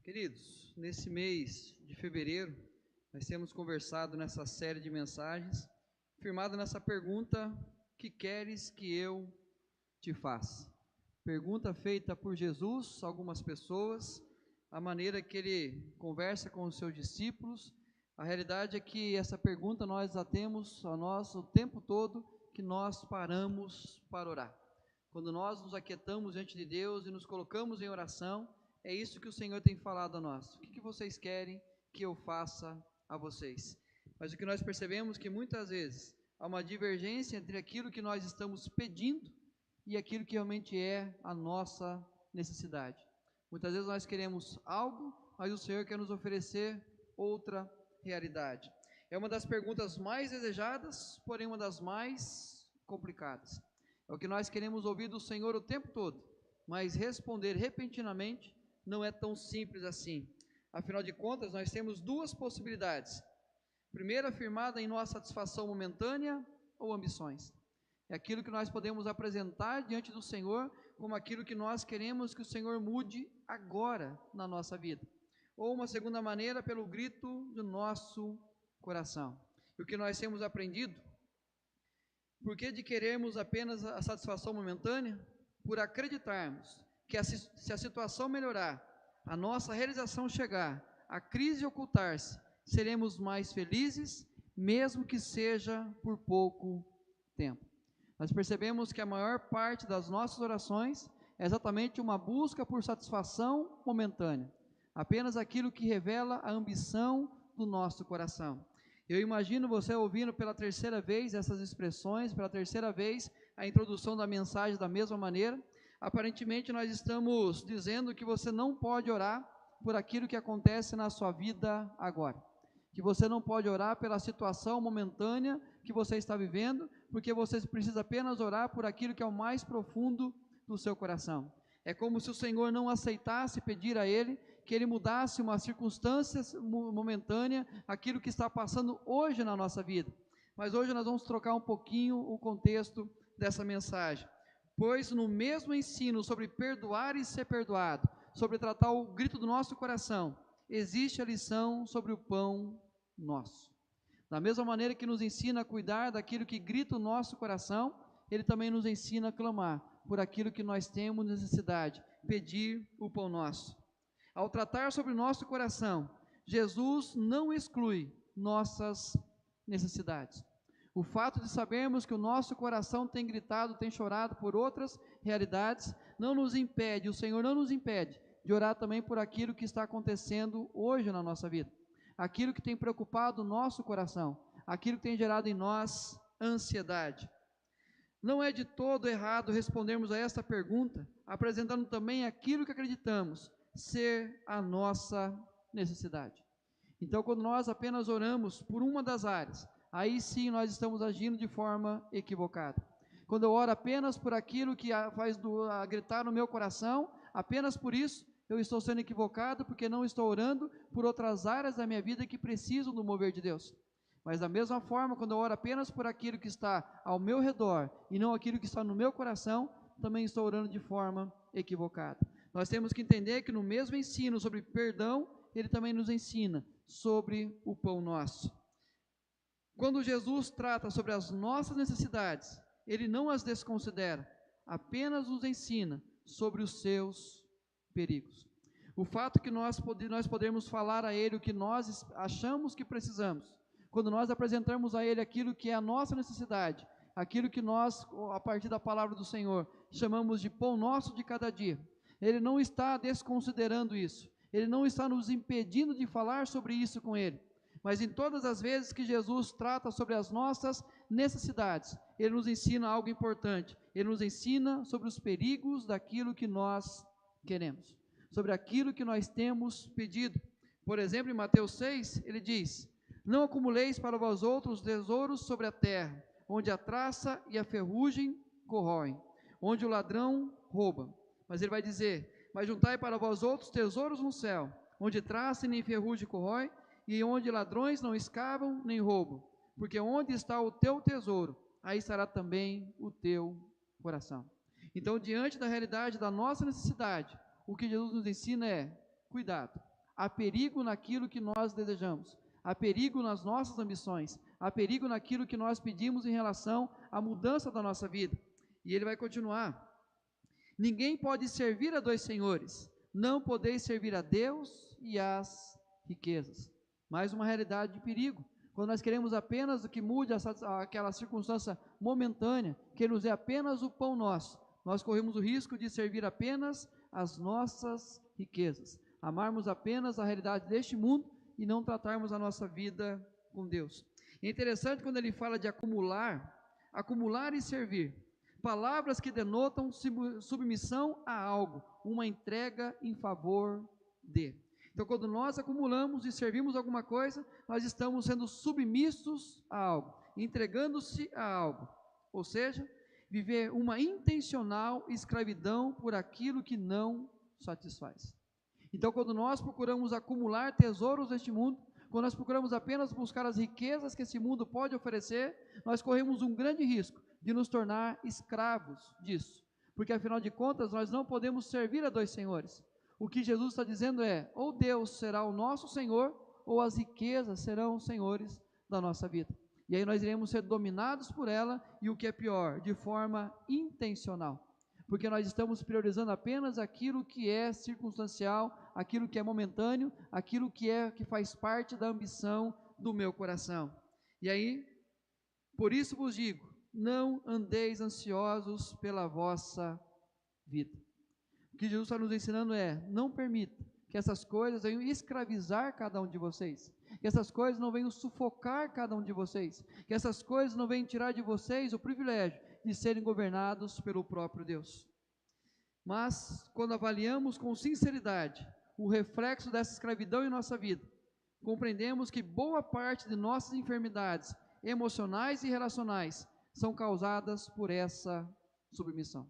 Queridos, nesse mês de fevereiro, nós temos conversado nessa série de mensagens, firmado nessa pergunta: que queres que eu te faça? Pergunta feita por Jesus a algumas pessoas, a maneira que ele conversa com os seus discípulos. A realidade é que essa pergunta nós a temos a nós o tempo todo que nós paramos para orar. Quando nós nos aquietamos diante de Deus e nos colocamos em oração, é isso que o Senhor tem falado a nós. O que vocês querem que eu faça a vocês? Mas o que nós percebemos é que muitas vezes há uma divergência entre aquilo que nós estamos pedindo e aquilo que realmente é a nossa necessidade. Muitas vezes nós queremos algo, mas o Senhor quer nos oferecer outra realidade. É uma das perguntas mais desejadas, porém uma das mais complicadas. É o que nós queremos ouvir do Senhor o tempo todo, mas responder repentinamente não é tão simples assim. Afinal de contas, nós temos duas possibilidades. Primeiro, afirmada em nossa satisfação momentânea ou ambições. É aquilo que nós podemos apresentar diante do Senhor como aquilo que nós queremos que o Senhor mude agora na nossa vida. Ou uma segunda maneira, pelo grito do nosso coração. E o que nós temos aprendido? Por que de querermos apenas a satisfação momentânea? Por acreditarmos que se a situação melhorar, a nossa realização chegar, a crise ocultar-se, seremos mais felizes, mesmo que seja por pouco tempo. Nós percebemos que a maior parte das nossas orações é exatamente uma busca por satisfação momentânea, apenas aquilo que revela a ambição do nosso coração. Eu imagino você ouvindo pela terceira vez essas expressões, pela terceira vez a introdução da mensagem da mesma maneira. Aparentemente nós estamos dizendo que você não pode orar por aquilo que acontece na sua vida agora, que você não pode orar pela situação momentânea que você está vivendo, porque você precisa apenas orar por aquilo que é o mais profundo do seu coração. É como se o Senhor não aceitasse pedir a Ele que Ele mudasse uma circunstância momentânea, aquilo que está passando hoje na nossa vida. Mas hoje nós vamos trocar um pouquinho o contexto dessa mensagem. Pois no mesmo ensino sobre perdoar e ser perdoado, sobre tratar o grito do nosso coração, existe a lição sobre o pão nosso. Da mesma maneira que nos ensina a cuidar daquilo que grita o nosso coração, Ele também nos ensina a clamar por aquilo que nós temos necessidade, pedir o pão nosso. Ao tratar sobre o nosso coração, Jesus não exclui nossas necessidades. O fato de sabermos que o nosso coração tem gritado, tem chorado por outras realidades, não nos impede, o Senhor não nos impede de orar também por aquilo que está acontecendo hoje na nossa vida, aquilo que tem preocupado o nosso coração, aquilo que tem gerado em nós ansiedade. Não é de todo errado respondermos a esta pergunta, apresentando também aquilo que acreditamos ser a nossa necessidade. Então, quando nós apenas oramos por uma das áreas, aí sim nós estamos agindo de forma equivocada. Quando eu oro apenas por aquilo que faz gritar no meu coração, apenas por isso, eu estou sendo equivocado, porque não estou orando por outras áreas da minha vida que precisam do mover de Deus. Mas da mesma forma, quando eu oro apenas por aquilo que está ao meu redor, e não aquilo que está no meu coração, também estou orando de forma equivocada. Nós temos que entender que no mesmo ensino sobre perdão, Ele também nos ensina sobre o pão nosso. Quando Jesus trata sobre as nossas necessidades, Ele não as desconsidera, apenas nos ensina sobre os seus perigos. O fato que nós podemos falar a Ele o que nós achamos que precisamos, quando nós apresentamos a Ele aquilo que é a nossa necessidade, aquilo que nós, a partir da palavra do Senhor, chamamos de pão nosso de cada dia, Ele não está desconsiderando isso, Ele não está nos impedindo de falar sobre isso com Ele, mas em todas as vezes que Jesus trata sobre as nossas necessidades, Ele nos ensina algo importante, Ele nos ensina sobre os perigos daquilo que nós queremos, sobre aquilo que nós temos pedido. Por exemplo, em Mateus 6, Ele diz: não acumuleis para vós outros tesouros sobre a terra, onde a traça e a ferrugem corroem, onde o ladrão rouba. Mas Ele vai dizer: mas juntai para vós outros tesouros no céu, onde traça e nem ferrugem corrói, e onde ladrões não escavam nem roubam, porque onde está o teu tesouro, aí estará também o teu coração. Então, diante da realidade da nossa necessidade, o que Jesus nos ensina é: cuidado, Há perigo naquilo que nós desejamos, há perigo nas nossas ambições, há perigo naquilo que nós pedimos em relação à mudança da nossa vida. E ele vai continuar: ninguém pode servir a dois senhores, não podeis servir a Deus e às riquezas. Mais uma realidade de perigo. Quando nós queremos apenas o que mude aquela circunstância momentânea, que nos dê apenas o pão nosso, nós corremos o risco de servir apenas as nossas riquezas, amarmos apenas a realidade deste mundo e não tratarmos a nossa vida com Deus. É interessante quando ele fala de acumular e servir, palavras que denotam submissão a algo, uma entrega em favor de. Então, quando nós acumulamos e servimos alguma coisa, nós estamos sendo submissos a algo, entregando-se a algo, ou seja, viver uma intencional escravidão por aquilo que não satisfaz. Então, quando nós procuramos acumular tesouros neste mundo, quando nós procuramos apenas buscar as riquezas que esse mundo pode oferecer, nós corremos um grande risco de nos tornar escravos disso, porque afinal de contas nós não podemos servir a dois senhores. O que Jesus está dizendo é: ou Deus será o nosso Senhor, ou as riquezas serão os senhores da nossa vida. E aí nós iremos ser dominados por ela, e o que é pior, de forma intencional, porque nós estamos priorizando apenas aquilo que é circunstancial, aquilo que é momentâneo, aquilo que faz parte da ambição do meu coração. E aí, por isso vos digo, não andeis ansiosos pela vossa vida. O que Jesus está nos ensinando é: não permita que essas coisas venham escravizar cada um de vocês, que essas coisas não venham sufocar cada um de vocês, que essas coisas não venham tirar de vocês o privilégio de serem governados pelo próprio Deus. Mas, quando avaliamos com sinceridade o reflexo dessa escravidão em nossa vida, compreendemos que boa parte de nossas enfermidades emocionais e relacionais são causadas por essa submissão.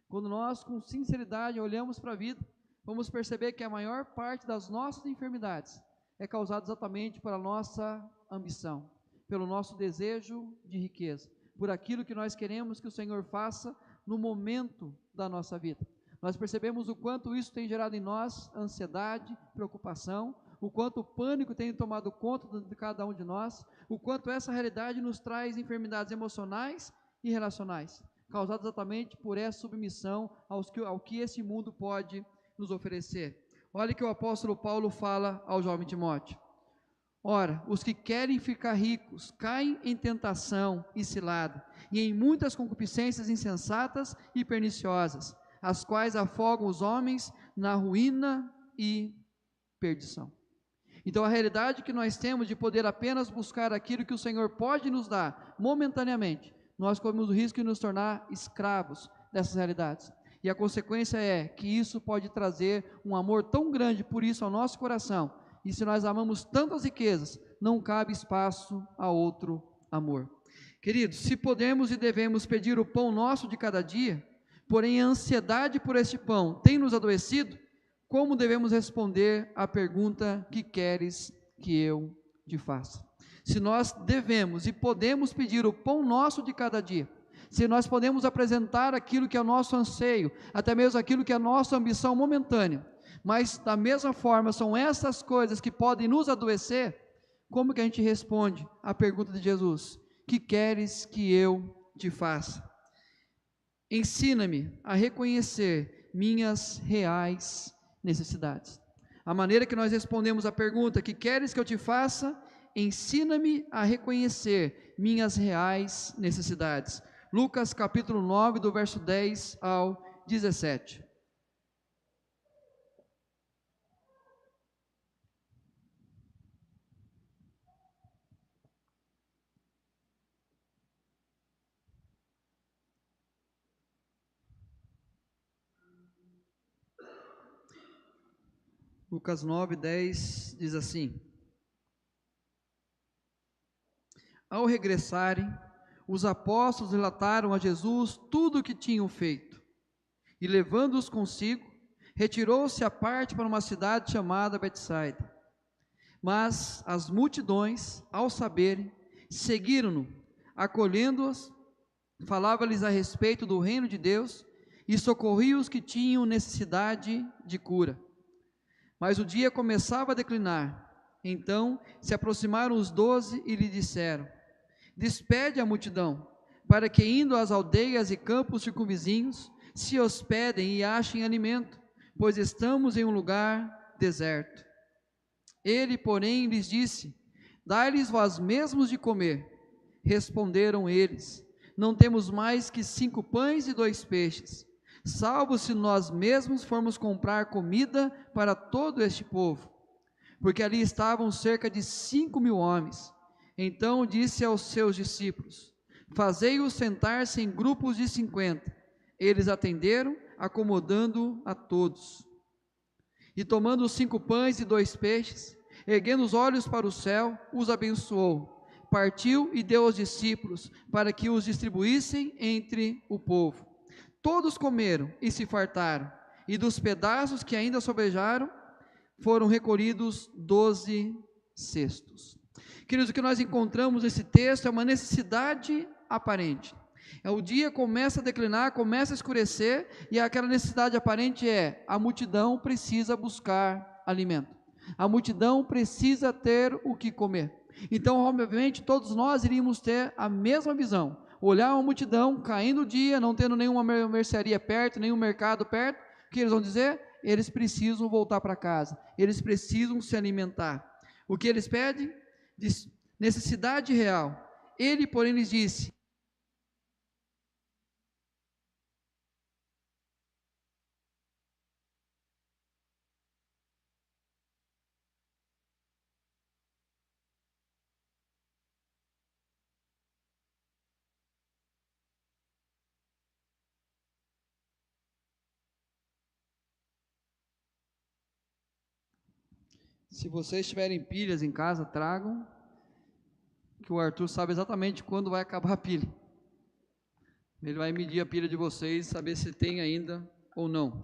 Quando nós, com sinceridade, olhamos para a vida, vamos perceber que a maior parte das nossas enfermidades é causada exatamente pela nossa ambição, pelo nosso desejo de riqueza, por aquilo que nós queremos que o Senhor faça no momento da nossa vida. Nós percebemos o quanto isso tem gerado em nós ansiedade, preocupação, o quanto o pânico tem tomado conta de cada um de nós, o quanto essa realidade nos traz enfermidades emocionais e relacionais, causadas exatamente por essa submissão ao que esse mundo pode nos oferecer. Olha que o apóstolo Paulo fala ao jovem Timóteo: ora, os que querem ficar ricos caem em tentação e cilada, e em muitas concupiscências insensatas e perniciosas, as quais afogam os homens na ruína e perdição. Então, a realidade que nós temos de poder apenas buscar aquilo que o Senhor pode nos dar momentaneamente, nós corremos o risco de nos tornar escravos dessas realidades. E a consequência é que isso pode trazer um amor tão grande por isso ao nosso coração. E se nós amamos tantas riquezas, não cabe espaço a outro amor. Queridos, se podemos e devemos pedir o pão nosso de cada dia, porém a ansiedade por este pão tem nos adoecido, como devemos responder à pergunta: que queres que eu te faça? Se nós devemos e podemos pedir o pão nosso de cada dia, se nós podemos apresentar aquilo que é o nosso anseio, até mesmo aquilo que é a nossa ambição momentânea, mas da mesma forma são essas coisas que podem nos adoecer, como que a gente responde à pergunta de Jesus: que queres que eu te faça? Ensina-me a reconhecer minhas reais necessidades. A maneira que nós respondemos à pergunta: que queres que eu te faça? Ensina-me a reconhecer minhas reais necessidades. Lucas capítulo 9, do verso 10 ao 17. Lucas 9, 10 diz assim: ao regressarem, os apóstolos relataram a Jesus tudo o que tinham feito, e levando-os consigo, retirou-se à parte para uma cidade chamada Betsaida. Mas as multidões, ao saberem, seguiram-no, acolhendo-os, falava-lhes a respeito do reino de Deus, e socorria os que tinham necessidade de cura. Mas o dia começava a declinar. Então se aproximaram os 12 e lhe disseram: despede a multidão, para que indo às aldeias e campos circunvizinhos, se hospedem e achem alimento, pois estamos em um lugar deserto. Ele, porém, lhes disse: dai-lhes vós mesmos de comer. Responderam eles: não temos mais que 5 pães e 2 peixes, salvo se nós mesmos formos comprar comida para todo este povo. Porque ali estavam cerca de 5.000 homens. Então disse aos seus discípulos: fazei-os sentar-se em grupos de 50. Eles atenderam, acomodando a todos. E tomando os 5 pães e 2 peixes, erguendo os olhos para o céu, os abençoou, partiu e deu aos discípulos, para que os distribuíssem entre o povo. Todos comeram e se fartaram, e dos pedaços que ainda sobrejaram, foram recolhidos 12 cestos. Queridos, o que nós encontramos nesse texto é uma necessidade aparente. O dia começa a declinar, começa a escurecer, e aquela necessidade aparente é: a multidão precisa buscar alimento, a multidão precisa ter o que comer. Então, obviamente, todos nós iríamos ter a mesma visão: olhar uma multidão caindo o dia, não tendo nenhuma mercearia perto, nenhum mercado perto. O que eles vão dizer? Eles precisam voltar para casa, eles precisam se alimentar. O que eles pedem? Necessidade real. Ele, porém, lhes disse: se vocês tiverem pilhas em casa, tragam, que o Arthur sabe exatamente quando vai acabar a pilha. Ele vai medir a pilha de vocês, saber se tem ainda ou não.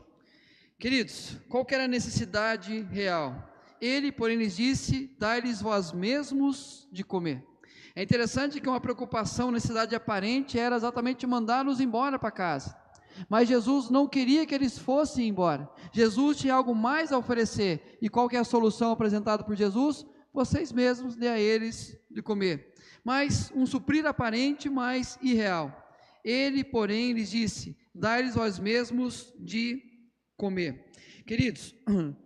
Queridos, qual que era a necessidade real? Ele, porém, lhes disse: dai-lhes vós mesmos de comer. É interessante que uma preocupação, necessidade aparente, era exatamente mandá-los embora para casa. Mas Jesus não queria que eles fossem embora. Jesus tinha algo mais a oferecer. E qual que é a solução apresentada por Jesus? Vocês mesmos dê a eles de comer. Mas um suprir aparente, mas irreal. Ele, porém, lhes disse: dai-lhes vós mesmos de comer. Queridos,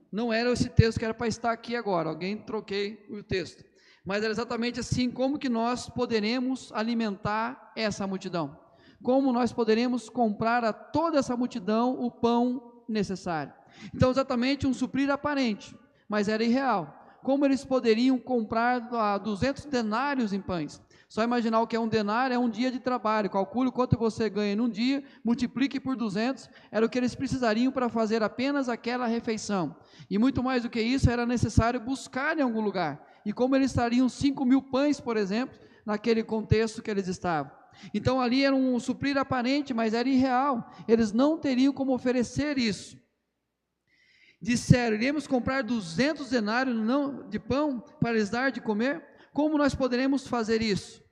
não era esse texto que era para estar aqui agora. Alguém troquei o texto. Mas era exatamente assim: como que nós poderemos alimentar essa multidão? Como nós poderemos comprar a toda essa multidão o pão necessário? Então, exatamente um suprir aparente, mas era irreal. Como eles poderiam comprar 200 denários em pães? Só imaginar o que é um denário, é um dia de trabalho. Calcule quanto você ganha num dia, multiplique por 200, era o que eles precisariam para fazer apenas aquela refeição. E muito mais do que isso, era necessário buscar em algum lugar. E como eles estariam 5.000 pães, por exemplo, naquele contexto que eles estavam. Então ali era um suprir aparente, mas era irreal. Eles não teriam como oferecer isso. Disseram: iremos comprar 200 denários de pão para lhes dar de comer? Como nós poderemos fazer isso?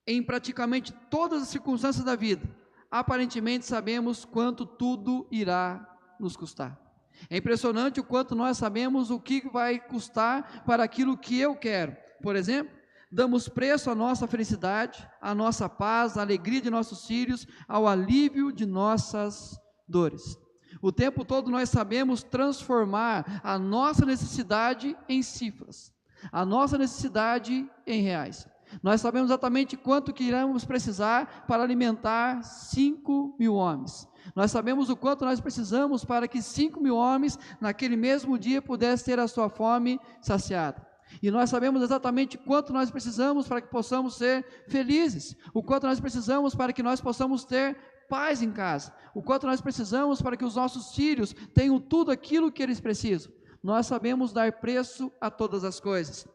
Em praticamente todas as circunstâncias da vida, aparentemente sabemos quanto tudo irá nos custar. É impressionante o quanto nós sabemos o que vai custar para aquilo que eu quero. Por exemplo, damos preço à nossa felicidade, à nossa paz, à alegria de nossos filhos, ao alívio de nossas dores. O tempo todo nós sabemos transformar a nossa necessidade em cifras, a nossa necessidade em reais. Nós sabemos exatamente quanto que iremos precisar para alimentar 5.000 homens. Nós sabemos o quanto nós precisamos para que 5.000 homens, naquele mesmo dia, pudessem ter a sua fome saciada. E nós sabemos exatamente quanto nós precisamos para que possamos ser felizes, o quanto nós precisamos para que nós possamos ter paz em casa, o quanto nós precisamos para que os nossos filhos tenham tudo aquilo que eles precisam. Nós sabemos dar preço a todas as coisas.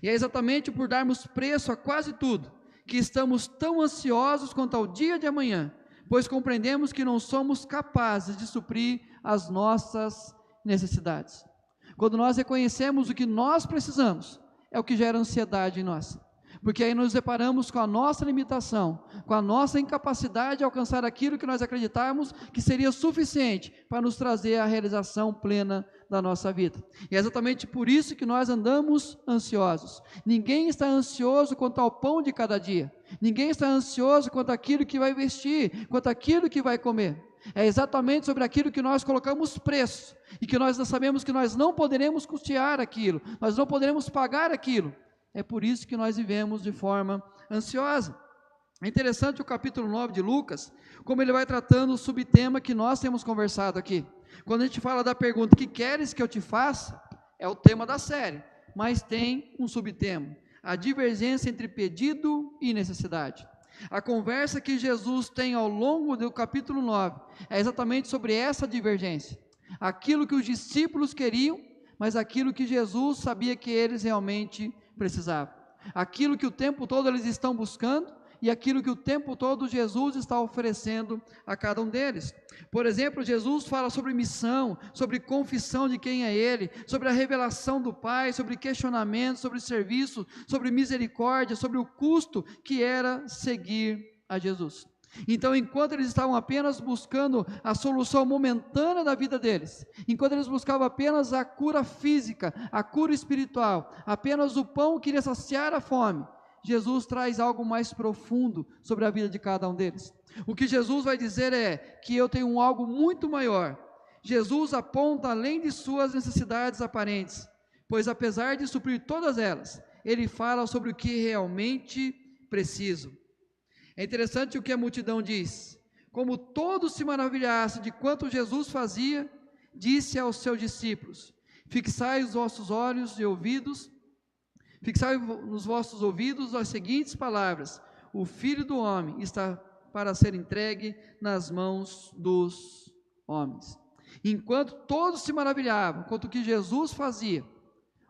E é exatamente por darmos preço a quase tudo que estamos tão ansiosos quanto ao dia de amanhã, pois compreendemos que não somos capazes de suprir as nossas necessidades. Quando nós reconhecemos o que nós precisamos, é o que gera ansiedade em nós, porque aí nos deparamos com a nossa limitação, com a nossa incapacidade de alcançar aquilo que nós acreditávamos que seria suficiente para nos trazer a realização plena da nossa vida. E é exatamente por isso que nós andamos ansiosos. Ninguém está ansioso quanto ao pão de cada dia. Ninguém está ansioso quanto àquilo que vai vestir, quanto àquilo que vai comer. É exatamente sobre aquilo que nós colocamos preço, e que nós sabemos que nós não poderemos custear aquilo, nós não poderemos pagar aquilo. É por isso que nós vivemos de forma ansiosa. É interessante o capítulo 9 de Lucas, como ele vai tratando o subtema que nós temos conversado aqui. Quando a gente fala da pergunta, que queres que eu te faça? É o tema da série, mas tem um subtema, a divergência entre pedido e necessidade. A conversa que Jesus tem ao longo do capítulo 9, é exatamente sobre essa divergência. Aquilo que os discípulos queriam, mas aquilo que Jesus sabia que eles realmente precisavam. Aquilo que o tempo todo eles estão buscando, e aquilo que o tempo todo Jesus está oferecendo a cada um deles. Por exemplo, Jesus fala sobre missão, sobre confissão de quem é Ele, sobre a revelação do Pai, sobre questionamento, sobre serviço, sobre misericórdia, sobre o custo que era seguir a Jesus. Então, enquanto eles estavam apenas buscando a solução momentânea da vida deles, enquanto eles buscavam apenas a cura física, a cura espiritual, apenas o pão que iria saciar a fome, Jesus traz algo mais profundo sobre a vida de cada um deles. O que Jesus vai dizer é que eu tenho algo muito maior. Jesus aponta além de suas necessidades aparentes, pois apesar de suprir todas elas, ele fala sobre o que realmente preciso. É interessante o que a multidão diz. Como todos se maravilhassem de quanto Jesus fazia, disse aos seus discípulos: fixai os vossos olhos e ouvidos, fixai nos vossos ouvidos as seguintes palavras: o Filho do Homem está para ser entregue nas mãos dos homens. Enquanto todos se maravilhavam quanto o que Jesus fazia,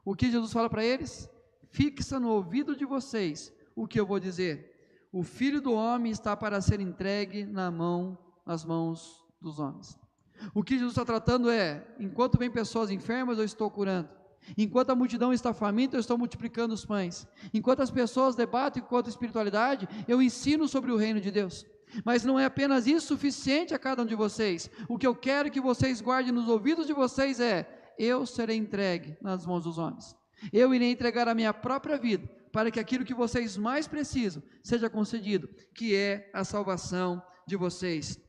o que Jesus fala para eles? Fixa no ouvido de vocês o que eu vou dizer. O Filho do Homem está para ser entregue nas mãos dos homens. O que Jesus está tratando é: enquanto vem pessoas enfermas, eu estou curando. Enquanto a multidão está faminta, eu estou multiplicando os pães. Enquanto as pessoas debatem quanto à espiritualidade, eu ensino sobre o reino de Deus. Mas não é apenas isso suficiente a cada um de vocês. O que eu quero que vocês guardem nos ouvidos de vocês é: eu serei entregue nas mãos dos homens. Eu irei entregar a minha própria vida, para que aquilo que vocês mais precisam seja concedido, que é a salvação de vocês.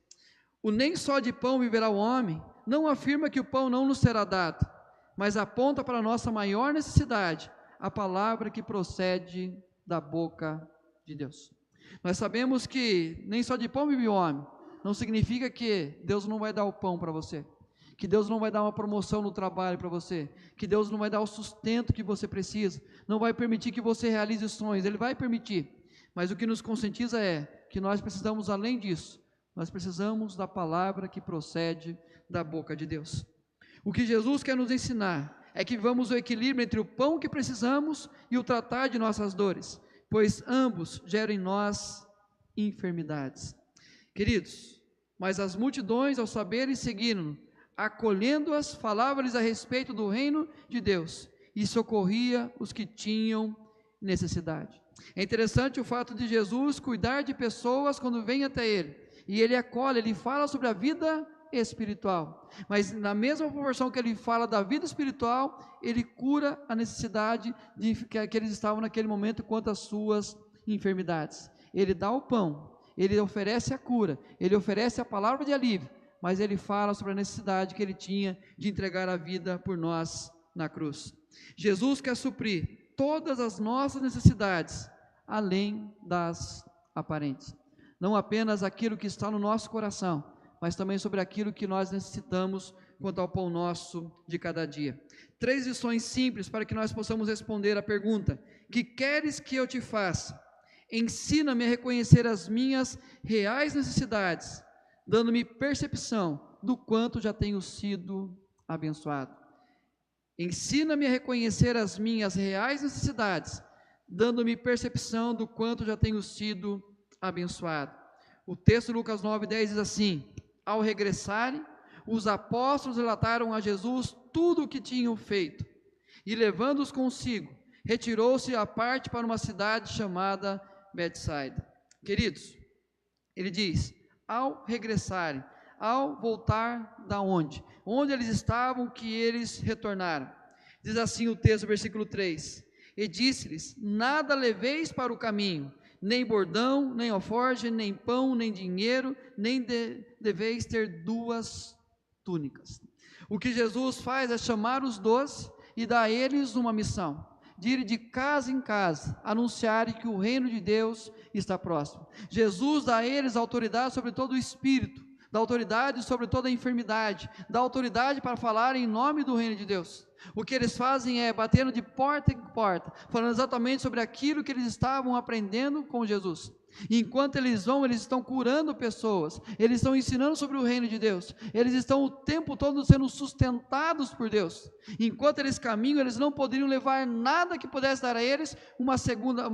O nem só de pão viverá o homem não afirma que o pão não nos será dado, mas aponta para a nossa maior necessidade, a palavra que procede da boca de Deus. Nós sabemos que nem só de pão vive o homem, não significa que Deus não vai dar o pão para você, que Deus não vai dar uma promoção no trabalho para você, que Deus não vai dar o sustento que você precisa, não vai permitir que você realize sonhos, Ele vai permitir, mas o que nos conscientiza é que nós precisamos, além disso, nós precisamos da palavra que procede da boca de Deus. O que Jesus quer nos ensinar é que vivamos o equilíbrio entre o pão que precisamos e o tratar de nossas dores, pois ambos geram em nós enfermidades. Queridos, mas as multidões, ao saberem seguiram, acolhendo-as, falavam-lhes a respeito do reino de Deus e socorria os que tinham necessidade. É interessante o fato de Jesus cuidar de pessoas quando vêm até Ele, e Ele acolhe, Ele fala sobre a vida espiritual, mas na mesma proporção que Ele fala da vida espiritual, Ele cura a necessidade que eles estavam naquele momento quanto às suas enfermidades. Ele dá o pão, Ele oferece a cura, Ele oferece a palavra de alívio, mas Ele fala sobre a necessidade que Ele tinha de entregar a vida por nós na cruz. Jesus quer suprir todas as nossas necessidades, além das aparentes, não apenas aquilo que está no nosso coração, mas também sobre aquilo que nós necessitamos quanto ao pão nosso de cada dia. 3 lições simples para que nós possamos responder a pergunta: que queres que eu te faça? Ensina-me a reconhecer as minhas reais necessidades, dando-me percepção do quanto já tenho sido abençoado. Ensina-me a reconhecer as minhas reais necessidades, dando-me percepção do quanto já tenho sido abençoado. O texto de Lucas 9:10 diz assim: ao regressarem, os apóstolos relataram a Jesus tudo o que tinham feito, e levando-os consigo, retirou-se à parte para uma cidade chamada Betsaida. Queridos, ele diz: ao regressarem, ao voltar da onde? Onde eles estavam que eles retornaram? Diz assim o texto, versículo 3: E disse-lhes: Nada leveis para o caminho, nem bordão, nem alforje, nem pão, nem dinheiro, nem deveis ter 2 túnicas. O que Jesus faz é chamar os 12 e dar a eles uma missão, de ir de casa em casa, anunciarem que o reino de Deus está próximo. Jesus dá a eles autoridade sobre todo o espírito, dá autoridade sobre toda a enfermidade, dá autoridade para falar em nome do reino de Deus. O que eles fazem é batendo de porta em porta, falando exatamente sobre aquilo que eles estavam aprendendo com Jesus. E enquanto eles vão, eles estão curando pessoas, eles estão ensinando sobre o reino de Deus, eles estão o tempo todo sendo sustentados por Deus. Enquanto eles caminham, eles não poderiam levar nada que pudesse dar a eles uma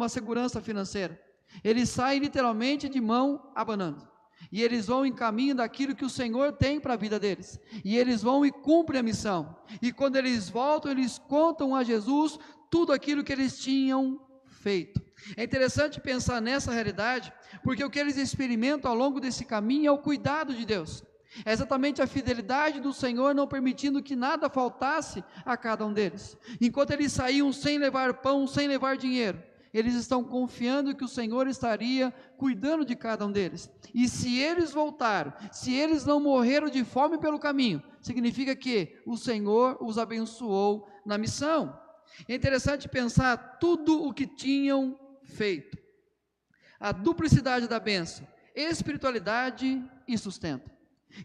segurança financeira. Eles saem literalmente de mão abanando. E eles vão em caminho daquilo que o Senhor tem para a vida deles, e eles vão e cumprem a missão, e quando eles voltam, eles contam a Jesus tudo aquilo que eles tinham feito. É interessante pensar nessa realidade, porque o que eles experimentam ao longo desse caminho é o cuidado de Deus, é exatamente a fidelidade do Senhor, não permitindo que nada faltasse a cada um deles. Enquanto eles saíam sem levar pão, sem levar dinheiro, eles estão confiando que o Senhor estaria cuidando de cada um deles. E se eles voltaram, se eles não morreram de fome pelo caminho, significa que o Senhor os abençoou na missão. É interessante pensar tudo o que tinham feito. A duplicidade da bênção, espiritualidade e sustento.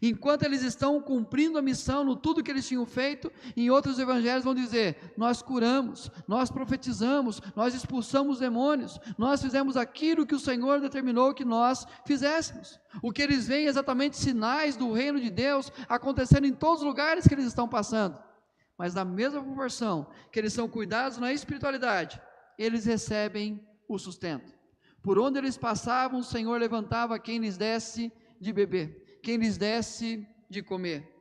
Enquanto eles estão cumprindo a missão no tudo que eles tinham feito, em outros evangelhos vão dizer: nós curamos, nós profetizamos, nós expulsamos demônios, nós fizemos aquilo que o Senhor determinou que nós fizéssemos. O que eles veem é exatamente sinais do reino de Deus acontecendo em todos os lugares que eles estão passando, mas na mesma proporção que eles são cuidados na espiritualidade, eles recebem o sustento. Por onde eles passavam, o Senhor levantava quem lhes desse de beber, quem lhes desse de comer.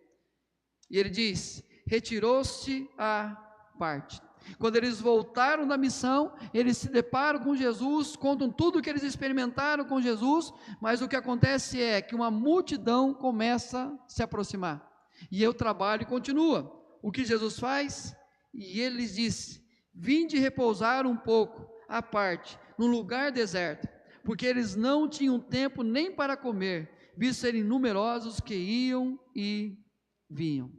E ele diz: retirou-se à parte. Quando eles voltaram da missão, eles se deparam com Jesus, contam tudo o que eles experimentaram com Jesus, mas o que acontece é que uma multidão começa a se aproximar, e o trabalho continua. O que Jesus faz? E ele lhes disse: vinde repousar um pouco à parte, num lugar deserto, porque eles não tinham tempo nem para comer, visto serem numerosos que iam e vinham.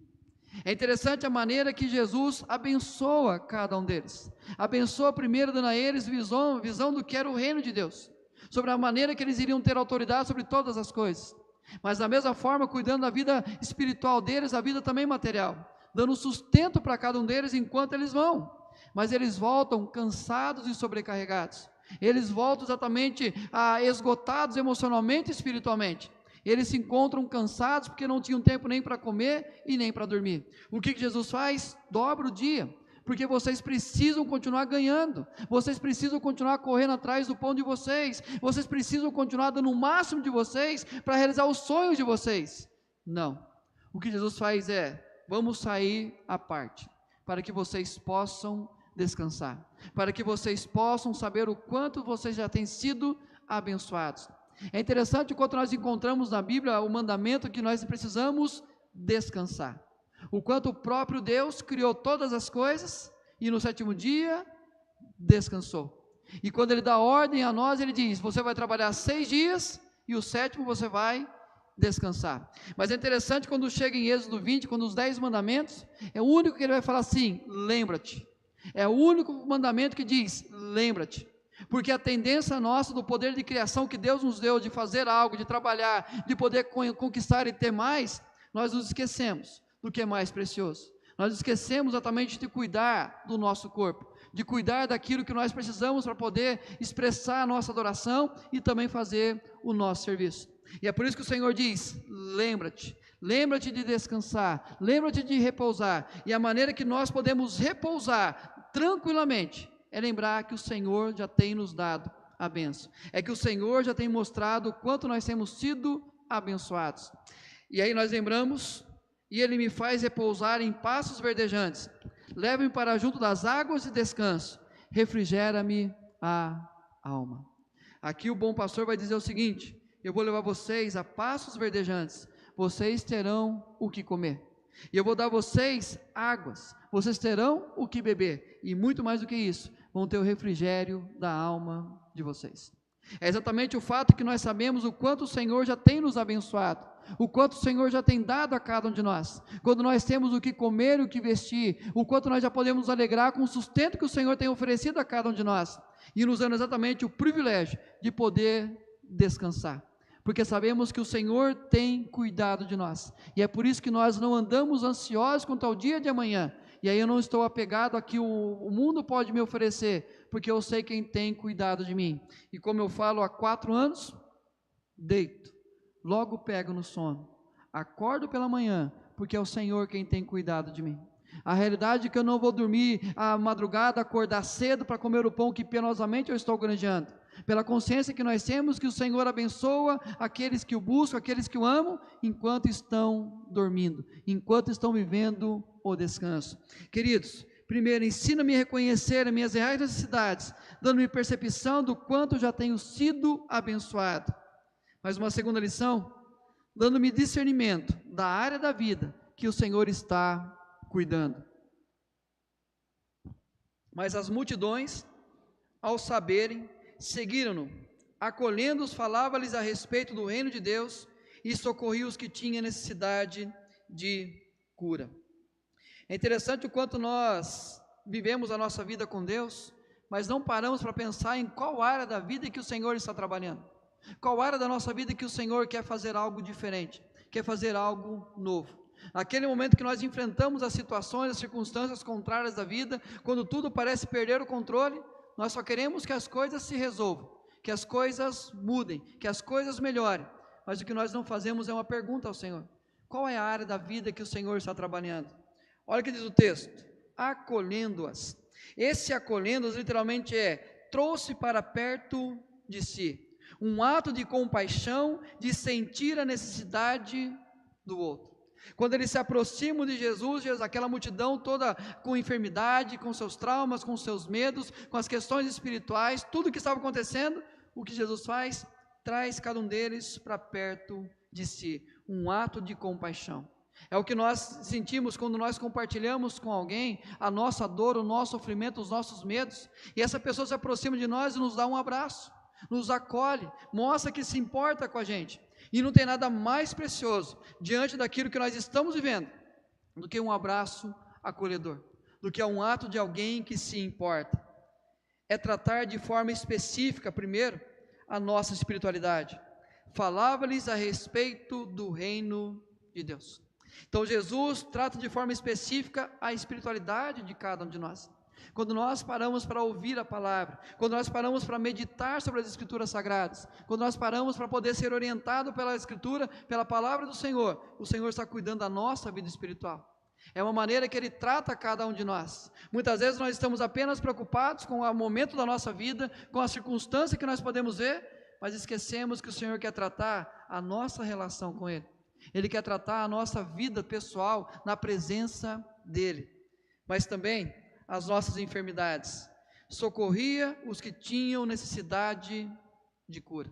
É interessante a maneira que Jesus abençoa cada um deles. Abençoa primeiro dando a eles visão do que era o reino de Deus, sobre a maneira que eles iriam ter autoridade sobre todas as coisas, mas da mesma forma cuidando da vida espiritual deles, a vida também material, dando sustento para cada um deles enquanto eles vão. Mas eles voltam cansados e sobrecarregados, eles voltam exatamente esgotados emocionalmente e espiritualmente. Eles se encontram cansados porque não tinham tempo nem para comer e nem para dormir. O que Jesus faz? Dobra o dia, porque vocês precisam continuar ganhando, vocês precisam continuar correndo atrás do pão de vocês, vocês precisam continuar dando o máximo de vocês para realizar os sonhos de vocês. Não, o que Jesus faz é: vamos sair à parte, para que vocês possam descansar, para que vocês possam saber o quanto vocês já têm sido abençoados. É interessante quando nós encontramos na Bíblia o mandamento que nós precisamos descansar, o quanto o próprio Deus criou todas as coisas e no 7º dia descansou. E quando Ele dá ordem a nós, Ele diz: você vai trabalhar 6 dias e o 7º você vai descansar. Mas é interessante quando chega em Êxodo 20, quando os 10 mandamentos, é o único que Ele vai falar assim: lembra-te. É o único mandamento que diz: lembra-te. Porque a tendência nossa do poder de criação que Deus nos deu, de fazer algo, de trabalhar, de poder conquistar e ter mais, nós nos esquecemos do que é mais precioso. Nós esquecemos exatamente de cuidar do nosso corpo, de cuidar daquilo que nós precisamos para poder expressar a nossa adoração e também fazer o nosso serviço. E é por isso que o Senhor diz: lembra-te. Lembra-te de descansar, lembra-te de repousar. E a maneira que nós podemos repousar tranquilamente é lembrar que o Senhor já tem nos dado a bênção, é que o Senhor já tem mostrado o quanto nós temos sido abençoados. E aí nós lembramos: e Ele me faz repousar em pastos verdejantes, leva-me para junto das águas de descanso, refrigera-me a alma. Aqui o bom pastor vai dizer o seguinte: eu vou levar vocês a pastos verdejantes, vocês terão o que comer. E eu vou dar a vocês águas, vocês terão o que beber. E muito mais do que isso, vão ter o refrigério da alma de vocês. É exatamente o fato que nós sabemos o quanto o Senhor já tem nos abençoado, o quanto o Senhor já tem dado a cada um de nós. Quando nós temos o que comer e o que vestir, o quanto nós já podemos nos alegrar com o sustento que o Senhor tem oferecido a cada um de nós, e nos dando exatamente o privilégio de poder descansar, porque sabemos que o Senhor tem cuidado de nós, e é por isso que nós não andamos ansiosos quanto ao dia de amanhã. E aí eu não estou apegado a que o mundo pode me oferecer, porque eu sei quem tem cuidado de mim. E como eu falo há 4 anos, deito, logo pego no sono, acordo pela manhã, porque é o Senhor quem tem cuidado de mim. A realidade é que eu não vou dormir à madrugada, acordar cedo para comer o pão que penosamente eu estou granjeando, pela consciência que nós temos que o Senhor abençoa aqueles que o buscam, aqueles que o amam, enquanto estão dormindo, enquanto estão vivendo o descanso. Queridos, primeiro, ensina-me a reconhecer as minhas reais necessidades, dando-me percepção do quanto já tenho sido abençoado. Mais uma segunda lição, dando-me discernimento da área da vida que o Senhor está cuidando. Mas as multidões, ao saberem, seguiram-no, acolhendo-os, falava-lhes a respeito do reino de Deus e socorria os que tinham necessidade de cura. É interessante o quanto nós vivemos a nossa vida com Deus, mas não paramos para pensar em qual área da vida que o Senhor está trabalhando, qual área da nossa vida que o Senhor quer fazer algo diferente, quer fazer algo novo. Naquele momento que nós enfrentamos as situações, as circunstâncias contrárias da vida, quando tudo parece perder o controle, nós só queremos que as coisas se resolvam, que as coisas mudem, que as coisas melhorem, mas o que nós não fazemos é uma pergunta ao Senhor: qual é a área da vida que o Senhor está trabalhando? Olha o que diz o texto: acolhendo-as. Esse acolhendo-as literalmente trouxe para perto de si, um ato de compaixão, de sentir a necessidade do outro. Quando eles se aproximam de Jesus, aquela multidão toda com enfermidade, com seus traumas, com seus medos, com as questões espirituais, tudo o que estava acontecendo, o que Jesus faz? Traz cada um deles para perto de si, um ato de compaixão. É o que nós sentimos quando nós compartilhamos com alguém a nossa dor, o nosso sofrimento, os nossos medos, e essa pessoa se aproxima de nós e nos dá um abraço, nos acolhe, mostra que se importa com a gente. E não tem nada mais precioso diante daquilo que nós estamos vivendo do que um abraço acolhedor, do que um ato de alguém que se importa. É tratar de forma específica, primeiro, a nossa espiritualidade. Falava-lhes a respeito do reino de Deus. Então Jesus trata de forma específica a espiritualidade de cada um de nós. Quando nós paramos para ouvir a palavra, quando nós paramos para meditar sobre as escrituras sagradas, quando nós paramos para poder ser orientado pela escritura, pela palavra do Senhor, o Senhor está cuidando da nossa vida espiritual. É uma maneira que Ele trata cada um de nós. Muitas vezes nós estamos apenas preocupados com o momento da nossa vida, com a circunstância que nós podemos ver, mas esquecemos que o Senhor quer tratar a nossa relação com Ele. Ele quer tratar a nossa vida pessoal na presença dEle, mas também as nossas enfermidades. Socorria os que tinham necessidade de cura.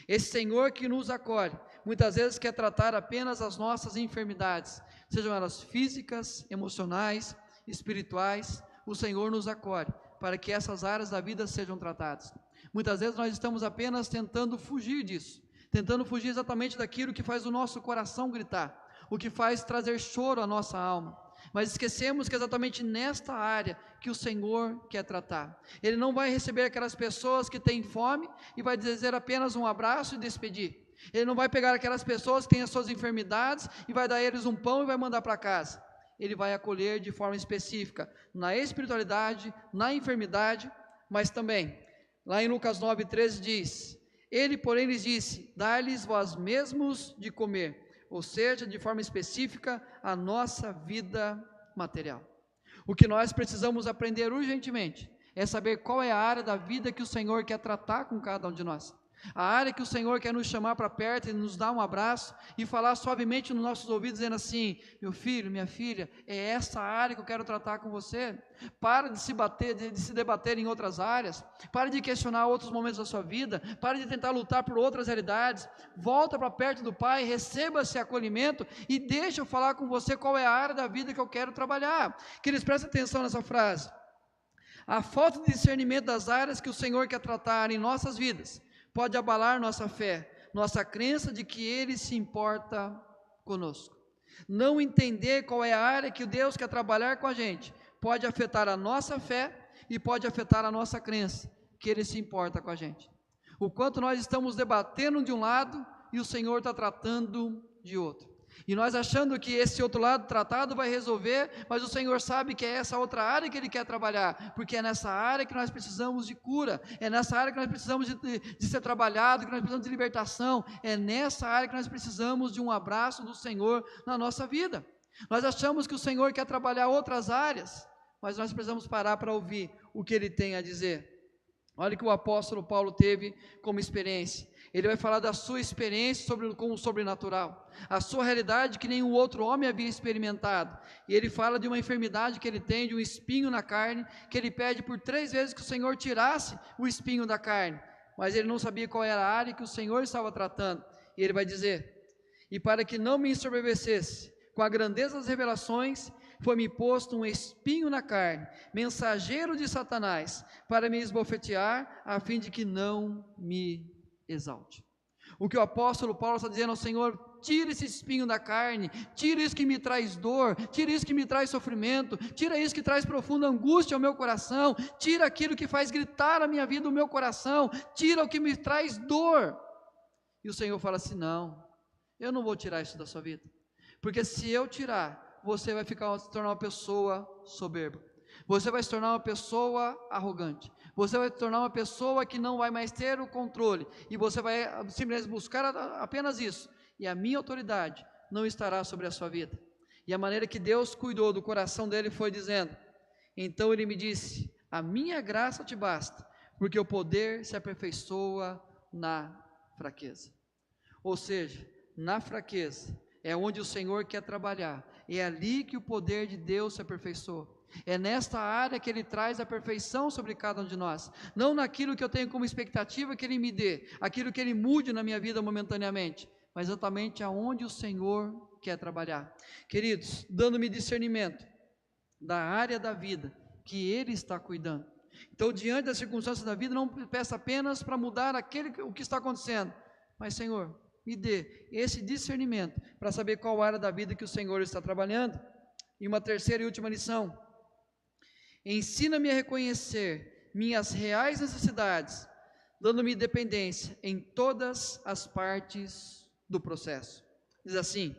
Esse Senhor que nos acolhe, muitas vezes quer tratar apenas as nossas enfermidades, sejam elas físicas, emocionais, espirituais. O Senhor nos acolhe para que essas áreas da vida sejam tratadas. Muitas vezes nós estamos apenas tentando fugir disso, tentando fugir exatamente daquilo que faz o nosso coração gritar, o que faz trazer choro à nossa alma, mas esquecemos que é exatamente nesta área que o Senhor quer tratar. Ele não vai receber aquelas pessoas que têm fome e vai dizer apenas um abraço e despedir. Ele não vai pegar aquelas pessoas que têm as suas enfermidades e vai dar a eles um pão e vai mandar para casa. Ele vai acolher de forma específica, na espiritualidade, na enfermidade, mas também, lá em Lucas 9:13 diz: ele, porém, lhes disse: dai-lhes vós mesmos de comer, ou seja, de forma específica, a nossa vida material. O que nós precisamos aprender urgentemente é saber qual é a área da vida que o Senhor quer tratar com cada um de nós. A área que o Senhor quer nos chamar para perto e nos dar um abraço e falar suavemente nos nossos ouvidos, dizendo assim: meu filho, minha filha, é essa área que eu quero tratar com você. Para de se debater em outras áreas, para de questionar outros momentos da sua vida, para de tentar lutar por outras realidades, volta para perto do Pai, receba esse acolhimento e deixa eu falar com você qual é a área da vida que eu quero trabalhar. Queridos, prestem atenção nessa frase. A falta de discernimento das áreas que o Senhor quer tratar em nossas vidas pode abalar nossa fé, nossa crença de que Ele se importa conosco. Não entender qual é a área que Deus quer trabalhar com a gente pode afetar a nossa fé e pode afetar a nossa crença que Ele se importa com a gente. O quanto nós estamos debatendo de um lado e o Senhor está tratando de outro. E nós achando que esse outro lado tratado vai resolver, mas o Senhor sabe que é essa outra área que Ele quer trabalhar, porque é nessa área que nós precisamos de cura, é nessa área que nós precisamos de ser trabalhado, que nós precisamos de libertação, é nessa área que nós precisamos de um abraço do Senhor na nossa vida. Nós achamos que o Senhor quer trabalhar outras áreas, mas nós precisamos parar para ouvir o que Ele tem a dizer. Olha o que o apóstolo Paulo teve como experiência. Ele vai falar da sua experiência com o sobrenatural, a sua realidade que nenhum outro homem havia experimentado. E ele fala de uma enfermidade que ele tem, de um espinho na carne, que ele pede por 3 vezes que o Senhor tirasse o espinho da carne, mas ele não sabia qual era a área que o Senhor estava tratando. E ele vai dizer: e para que não me ensoberbecesse com a grandeza das revelações, foi-me posto um espinho na carne, mensageiro de Satanás, para me esbofetear, a fim de que não me exalte. O que o apóstolo Paulo está dizendo ao Senhor: tira esse espinho da carne, tira isso que me traz dor, tira isso que me traz sofrimento, tira isso que traz profunda angústia ao meu coração, tira aquilo que faz gritar a minha vida do meu coração, tira o que me traz dor. E o Senhor fala assim: não, eu não vou tirar isso da sua vida, porque se eu tirar, você vai se tornar uma pessoa soberba, você vai se tornar uma pessoa arrogante, você vai se tornar uma pessoa que não vai mais ter o controle, e você vai simplesmente buscar apenas isso, e a minha autoridade não estará sobre a sua vida. E a maneira que Deus cuidou do coração dele foi dizendo: então ele me disse, a minha graça te basta, porque o poder se aperfeiçoa na fraqueza. Ou seja, na fraqueza é onde o Senhor quer trabalhar, é ali que o poder de Deus se aperfeiçoa. É nesta área que Ele traz a perfeição sobre cada um de nós, não naquilo que eu tenho como expectativa que Ele me dê, aquilo que Ele mude na minha vida momentaneamente, mas exatamente aonde o Senhor quer trabalhar. Queridos, dando-me discernimento da área da vida que Ele está cuidando. Então, diante das circunstâncias da vida, não peça apenas para mudar o que está acontecendo, mas Senhor, me dê esse discernimento para saber qual área da vida que o Senhor está trabalhando. E uma terceira e última lição: ensina-me a reconhecer minhas reais necessidades, dando-me dependência em todas as partes do processo. Diz assim: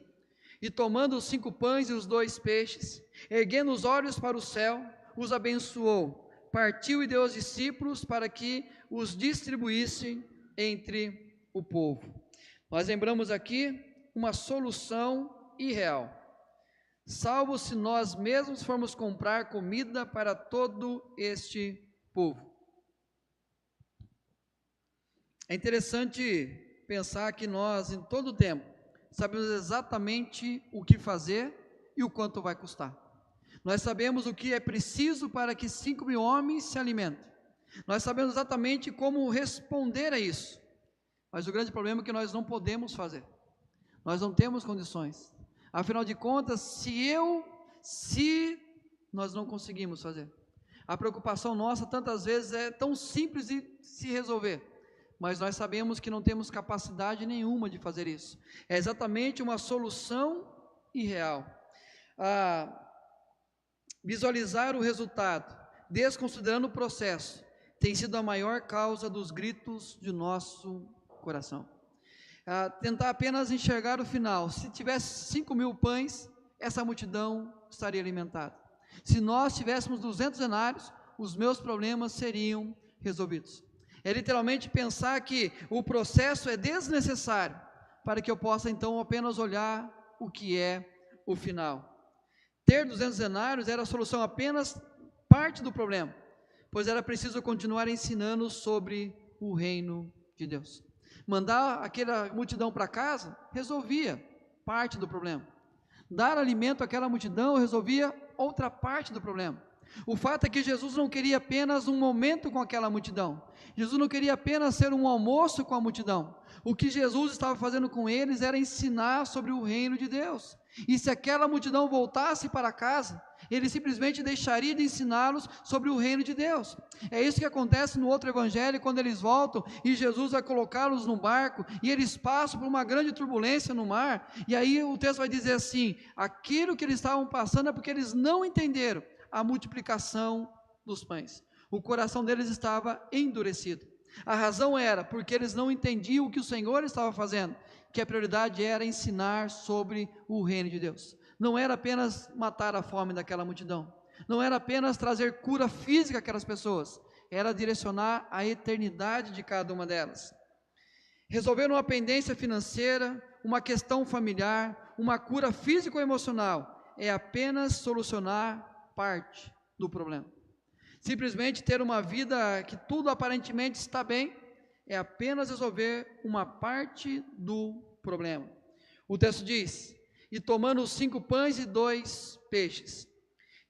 e tomando os 5 pães e os 2 peixes, erguendo os olhos para o céu, os abençoou, partiu e deu aos discípulos para que os distribuíssem entre o povo. Nós lembramos aqui uma solução irreal, salvo se nós mesmos formos comprar comida para todo este povo. É interessante pensar que nós, em todo o tempo, sabemos exatamente o que fazer e o quanto vai custar. Nós sabemos o que é preciso para que 5.000 homens se alimentem. Nós sabemos exatamente como responder a isso. Mas o grande problema é que nós não podemos fazer. Nós não temos condições. Afinal de contas, se nós não conseguimos fazer. A preocupação nossa tantas vezes é tão simples de se resolver, mas nós sabemos que não temos capacidade nenhuma de fazer isso. É exatamente uma solução irreal. Visualizar o resultado, desconsiderando o processo, tem sido a maior causa dos gritos de nosso coração. Tentar apenas enxergar o final. Se tivesse 5.000 pães, essa multidão estaria alimentada. Se nós tivéssemos 200 denários, os meus problemas seriam resolvidos. É literalmente pensar que o processo é desnecessário, para que eu possa então apenas olhar o que é o final. Ter 200 denários era a solução apenas parte do problema, pois era preciso continuar ensinando sobre o reino de Deus. Mandar aquela multidão para casa resolvia parte do problema. Dar alimento àquela multidão resolvia outra parte do problema. O fato é que Jesus não queria apenas um momento com aquela multidão. Jesus não queria apenas ser um almoço com a multidão. O que Jesus estava fazendo com eles era ensinar sobre o reino de Deus. E se aquela multidão voltasse para casa, ele simplesmente deixaria de ensiná-los sobre o reino de Deus. É isso que acontece no outro evangelho, quando eles voltam e Jesus vai colocá-los no barco, e eles passam por uma grande turbulência no mar, e aí o texto vai dizer assim, aquilo que eles estavam passando é porque eles não entenderam a multiplicação dos pães. O coração deles estava endurecido. A razão era porque eles não entendiam o que o Senhor estava fazendo, que a prioridade era ensinar sobre o reino de Deus. Não era apenas matar a fome daquela multidão, não era apenas trazer cura física àquelas pessoas, era direcionar a eternidade de cada uma delas. Resolver uma pendência financeira, uma questão familiar, uma cura física ou emocional, é apenas solucionar parte do problema. Simplesmente ter uma vida que tudo aparentemente está bem, é apenas resolver uma parte do problema. O texto diz, e tomando os 5 pães e 2 peixes.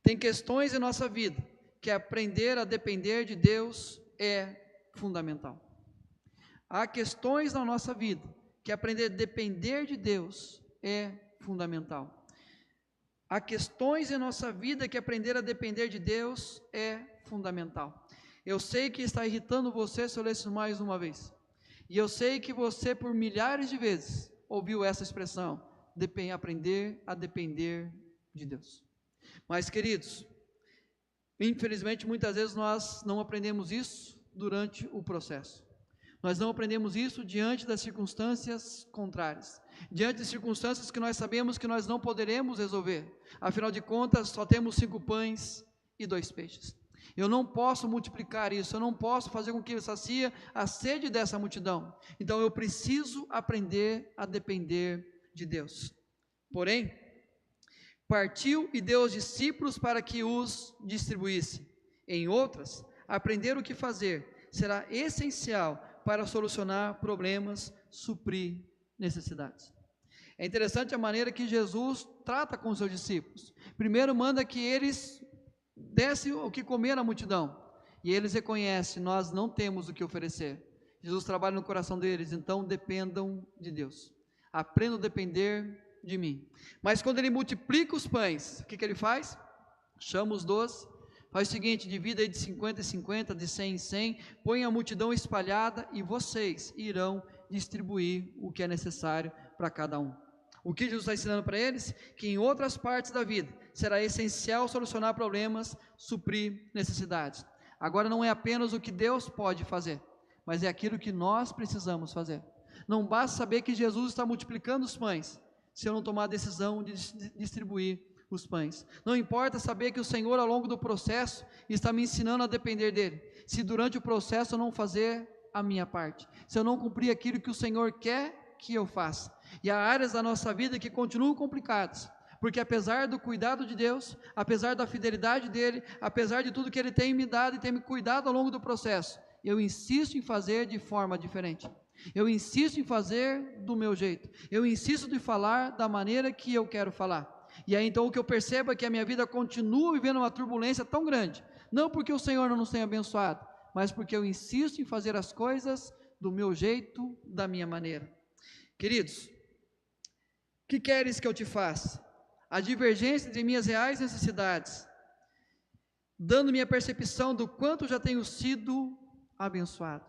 Tem questões em nossa vida, que aprender a depender de Deus é fundamental. Há questões na nossa vida, que aprender a depender de Deus é fundamental. Há questões em nossa vida que aprender a depender de Deus é fundamental. Eu sei que está irritando você se eu ler isso mais uma vez. E eu sei que você por milhares de vezes ouviu essa expressão, aprender a depender de Deus. Mas queridos, infelizmente muitas vezes nós não aprendemos isso durante o processo. Nós não aprendemos isso diante das circunstâncias contrárias, diante de circunstâncias que nós sabemos que nós não poderemos resolver. Afinal de contas, só temos 5 pães e 2 peixes. Eu não posso multiplicar isso, eu não posso fazer com que ele sacie a sede dessa multidão. Então eu preciso aprender a depender de Deus. Porém, partiu e deu aos discípulos para que os distribuísse. Em outras, aprender o que fazer será essencial para solucionar problemas, suprir necessidades. É interessante a maneira que Jesus trata com os seus discípulos. Primeiro manda que eles dessem o que comer à multidão, e eles reconhecem, nós não temos o que oferecer. Jesus trabalha no coração deles, então dependam de Deus, aprendam a depender de mim. Mas quando ele multiplica os pães, o que ele faz? Chama os 12, faz o seguinte, divida aí de 50 em 50, de 100 em 100, põe a multidão espalhada e vocês irão distribuir o que é necessário para cada um. O que Jesus está ensinando para eles? Que em outras partes da vida será essencial solucionar problemas, suprir necessidades. Agora não é apenas o que Deus pode fazer, mas é aquilo que nós precisamos fazer. Não basta saber que Jesus está multiplicando os pães, se eu não tomar a decisão de distribuir os pães. Não importa saber que o Senhor ao longo do processo está me ensinando a depender dEle, se durante o processo eu não fazer a minha parte, se eu não cumprir aquilo que o Senhor quer que eu faça. E há áreas da nossa vida que continuam complicadas, porque apesar do cuidado de Deus, apesar da fidelidade dEle, apesar de tudo que Ele tem me dado e tem me cuidado ao longo do processo, eu insisto em fazer de forma diferente, eu insisto em fazer do meu jeito, eu insisto em falar da maneira que eu quero falar. E aí então o que eu percebo é que a minha vida continua vivendo uma turbulência tão grande, não porque o Senhor não nos tenha abençoado, mas porque eu insisto em fazer as coisas do meu jeito, da minha maneira. Queridos, que queres que eu te faça? A divergência entre minhas reais necessidades, dando-me a percepção do quanto já tenho sido abençoado.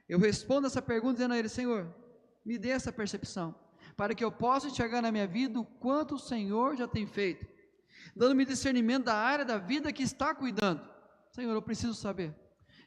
Eu respondo essa pergunta dizendo a Ele, Senhor, me dê essa percepção, para que eu possa enxergar na minha vida o quanto o Senhor já tem feito, dando-me discernimento da área da vida que está cuidando. Senhor, eu preciso saber.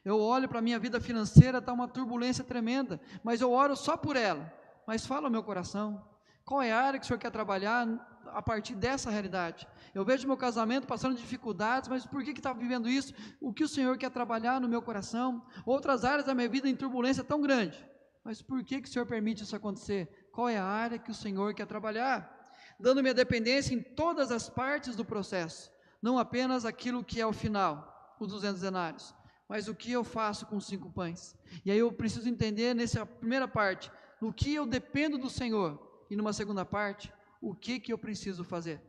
Eu olho para a minha vida financeira, está uma turbulência tremenda, mas eu oro só por ela. Mas fala ao meu coração, qual é a área que o Senhor quer trabalhar a partir dessa realidade? Eu vejo meu casamento passando dificuldades, mas por que está vivendo isso? O que o Senhor quer trabalhar no meu coração? Outras áreas da minha vida em turbulência tão grande, mas por que o Senhor permite isso acontecer? Qual é a área que o Senhor quer trabalhar? Dando-me a dependência em todas as partes do processo, não apenas aquilo que é o final, os 200 denários, mas o que eu faço com os 5 pães? E aí eu preciso entender nessa primeira parte, no que eu dependo do Senhor, e numa segunda parte, o que eu preciso fazer.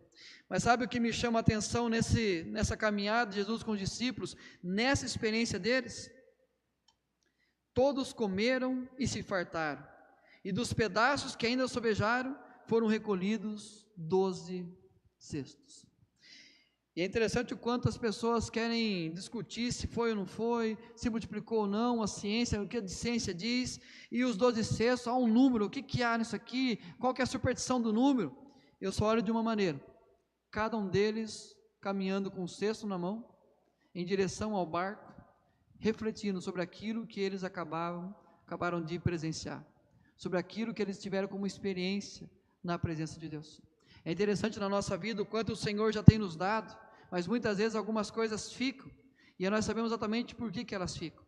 Mas sabe o que me chama a atenção nessa caminhada de Jesus com os discípulos, nessa experiência deles? Todos comeram e se fartaram, e dos pedaços que ainda sobejaram, foram recolhidos 12 cestos. E é interessante o quanto as pessoas querem discutir se foi ou não foi, se multiplicou ou não, a ciência, o que a ciência diz, e os 12 cestos, há um número, o que há nisso aqui, qual que é a superstição do número? Eu só olho de uma maneira, cada um deles caminhando com um cesto na mão, em direção ao barco, refletindo sobre aquilo que eles acabaram de presenciar, sobre aquilo que eles tiveram como experiência na presença de Deus. É interessante na nossa vida o quanto o Senhor já tem nos dado, mas muitas vezes algumas coisas ficam, e nós sabemos exatamente por que elas ficam,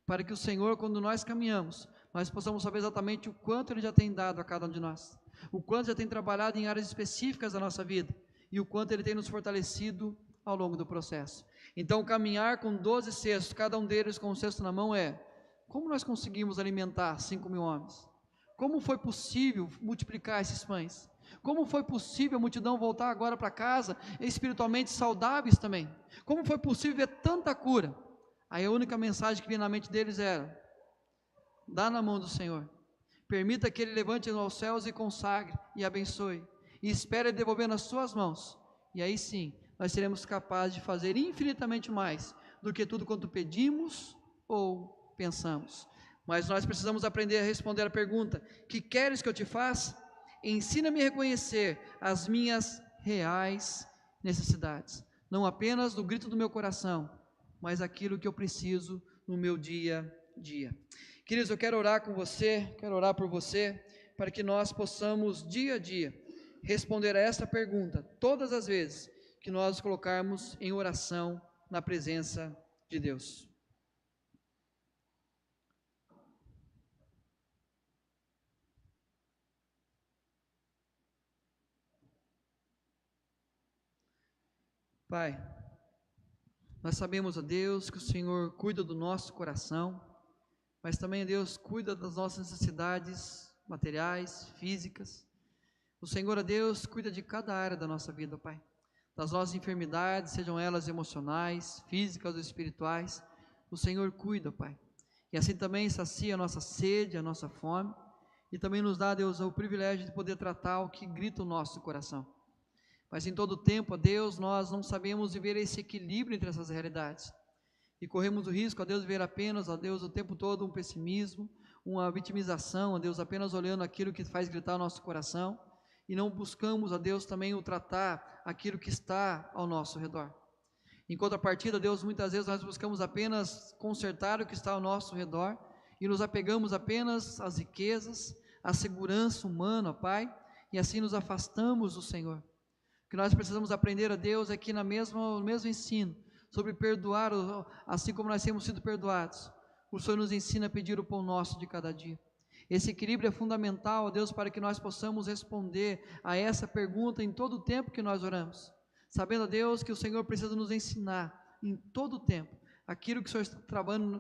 para que o Senhor, quando nós caminhamos, nós possamos saber exatamente o quanto Ele já tem dado a cada um de nós, o quanto já tem trabalhado em áreas específicas da nossa vida, e o quanto Ele tem nos fortalecido ao longo do processo. Então caminhar com 12 cestos, cada um deles com um cesto na mão, como nós conseguimos alimentar 5.000 homens? Como foi possível multiplicar esses pães? Como foi possível a multidão voltar agora para casa espiritualmente saudáveis também? Como foi possível ver tanta cura? Aí a única mensagem que vinha na mente deles era: dá na mão do Senhor, permita que Ele levante aos céus e consagre e abençoe, e espere devolver nas suas mãos, e aí sim, nós seremos capazes de fazer infinitamente mais do que tudo quanto pedimos ou pensamos. Mas nós precisamos aprender a responder a pergunta: que queres que eu te faça? Ensina-me a reconhecer as minhas reais necessidades, não apenas do grito do meu coração, mas aquilo que eu preciso no meu dia a dia. Queridos, eu quero orar com você, quero orar por você, para que nós possamos dia a dia responder a esta pergunta, todas as vezes que nós nos colocarmos em oração na presença de Deus. Pai, nós sabemos, ó Deus, que o Senhor cuida do nosso coração, mas também, Deus, cuida das nossas necessidades materiais, físicas. O Senhor, ó Deus, cuida de cada área da nossa vida, Pai, das nossas enfermidades, sejam elas emocionais, físicas ou espirituais. O Senhor cuida, Pai, e assim também sacia a nossa sede, a nossa fome, e também nos dá, Deus, o privilégio de poder tratar o que grita o nosso coração. Mas em todo tempo, ó Deus, nós não sabemos viver esse equilíbrio entre essas realidades, e corremos o risco, ó Deus, de ver apenas, ó Deus, o tempo todo um pessimismo, uma vitimização, ó Deus, apenas olhando aquilo que faz gritar o nosso coração, e não buscamos, ó Deus, também o tratar aquilo que está ao nosso redor. Em contrapartida, Deus, muitas vezes nós buscamos apenas consertar o que está ao nosso redor, e nos apegamos apenas às riquezas, à segurança humana, ó Pai, e assim nos afastamos do Senhor. O que nós precisamos aprender, a Deus, é que no mesmo ensino, sobre perdoar, assim como nós temos sido perdoados, o Senhor nos ensina a pedir o pão nosso de cada dia. Esse equilíbrio é fundamental, ó Deus, para que nós possamos responder a essa pergunta em todo o tempo que nós oramos, sabendo, ó Deus, que o Senhor precisa nos ensinar em todo o tempo aquilo que o Senhor está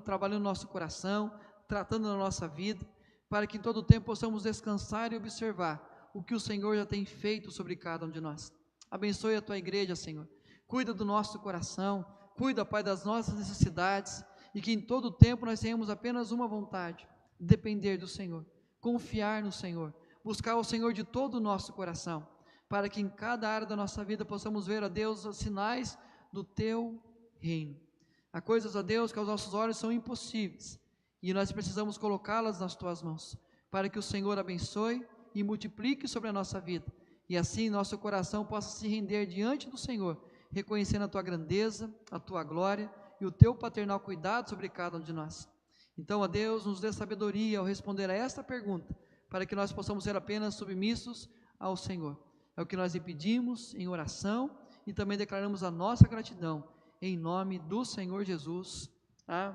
trabalhando no nosso coração, tratando na nossa vida, para que em todo o tempo possamos descansar e observar o que o Senhor já tem feito sobre cada um de nós. Abençoe a Tua igreja, Senhor, cuida do nosso coração, cuida, Pai, das nossas necessidades, e que em todo o tempo nós tenhamos apenas uma vontade: depender do Senhor, confiar no Senhor, buscar o Senhor de todo o nosso coração, para que em cada área da nossa vida possamos ver, a Deus, os sinais do Teu reino. Há coisas, a Deus, que aos nossos olhos são impossíveis, e nós precisamos colocá-las nas Tuas mãos, para que o Senhor abençoe e multiplique sobre a nossa vida, e assim nosso coração possa se render diante do Senhor, reconhecendo a Tua grandeza, a Tua glória e o Teu paternal cuidado sobre cada um de nós. Então, ó Deus, nos dê sabedoria ao responder a esta pergunta, para que nós possamos ser apenas submissos ao Senhor. É o que nós lhe pedimos em oração, e também declaramos a nossa gratidão, em nome do Senhor Jesus. Amém.